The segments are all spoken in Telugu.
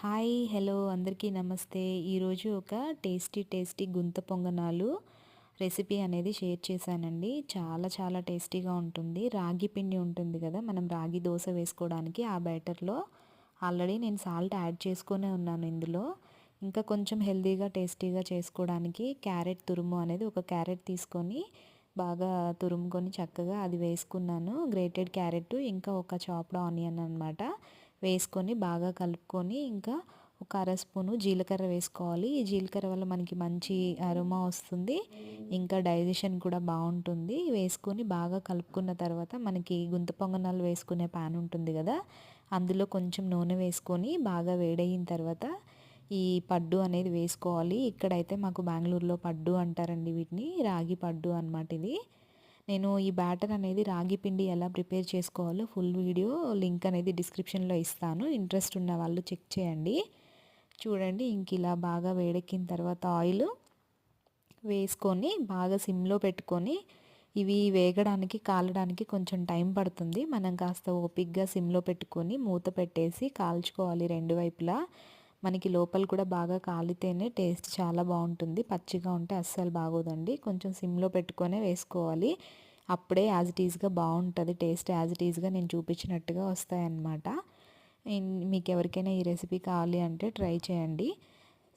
హాయ్ హలో అందరికీ నమస్తే. ఈరోజు ఒక టేస్టీ గుంత పొంగనాలు రెసిపీ అనేది షేర్ చేశానండి. చాలా చాలా టేస్టీగా ఉంటుంది. రాగి పిండి ఉంటుంది కదా, మనం రాగి దోశ వేసుకోవడానికి ఆ బ్యాటర్లో ఆల్రెడీ నేను సాల్ట్ యాడ్ చేసుకునే ఉన్నాను ఇందులో. ఇంకా కొంచెం హెల్తీగా టేస్టీగా చేసుకోవడానికి క్యారెట్ తురుము అనేది ఒక క్యారెట్ తీసుకొని బాగా తురుముకొని చక్కగా అది వేసుకున్నాను. గ్రేటెడ్ క్యారెట్ ఇంకా ఒక చాప్డ్ ఆనియన్ అనమాట వేసుకొని బాగా కలుపుకొని ఇంకా ఒక అర స్పూను జీలకర్ర వేసుకోవాలి. ఈ జీలకర్ర వల్ల మనకి మంచి అరోమా వస్తుంది, ఇంకా డైజెషన్ కూడా బాగుంటుంది. వేసుకొని బాగా కలుపుకున్న తర్వాత మనకి గుంత పొంగనాలు వేసుకునే ప్యాన్ ఉంటుంది కదా, అందులో కొంచెం నూనె వేసుకొని బాగా వేడయిన తర్వాత ఈ పడ్డు అనేది వేసుకోవాలి. ఇక్కడైతే మాకు బెంగళూరులో పడ్డు అంటారండి వీటిని, రాగి పడ్డు అనమాట ఇది. నేను ఈ బ్యాటర్ అనేది రాగి పిండి ఎలా ప్రిపేర్ చేసుకోవాలో ఫుల్ వీడియో లింక్ అనేది డిస్క్రిప్షన్లో ఇస్తాను. ఇంట్రెస్ట్ ఉన్న వాళ్ళు చెక్ చేయండి. చూడండి, ఇంక ఇలా బాగా వేడెక్కిన తర్వాత ఆయిల్ వేసుకొని బాగా సిమ్లో పెట్టుకొని ఇవి వేగడానికి కాలడానికి కొంచెం టైం పడుతుంది. మనం కాస్త ఓపిక్గా సిమ్లో పెట్టుకొని మూత పెట్టేసి కాల్చుకోవాలి రెండు వైపులా. మనకి లోపల కూడా బాగా కాలితేనే టేస్ట్ చాలా బాగుంటుంది. పచ్చిగా ఉంటే అస్సలు బాగోదండి. కొంచెం సిమ్లో పెట్టుకొనే వేసుకోవాలి, అప్పుడే యాజ్ ఇట్ ఈజ్గా బాగుంటుంది. టేస్ట్ యాజ్ ఇట్ ఈజ్గా నేను చూపించినట్టుగా వస్తాయన్నమాట. మీకు ఎవరికైనా ఈ రెసిపీ కావాలి అంటే ట్రై చేయండి.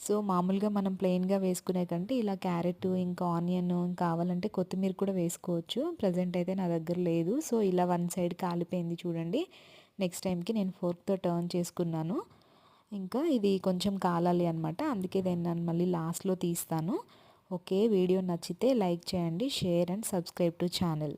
సో మామూలుగా మనం ప్లెయిన్గా వేసుకునే కంటే ఇలా క్యారెట్ ఇంకా ఆనియన్ కావాలంటే కొత్తిమీర కూడా వేసుకోవచ్చు. ప్రజెంట్ అయితే నా దగ్గర లేదు. సో ఇలా వన్ సైడ్ కాలిపోయింది చూడండి. నెక్స్ట్ టైంకి నేను ఫోర్క్తో టర్న్ చేసుకున్నాను. ఇంకా ఇది కొంచెం కాలాలి అనమాట, అందుకే నేను మళ్ళీ లాస్ట్లో తీస్తాను. ఓకే, వీడియో నచ్చితే లైక్ చేయండి, share and subscribe to channel.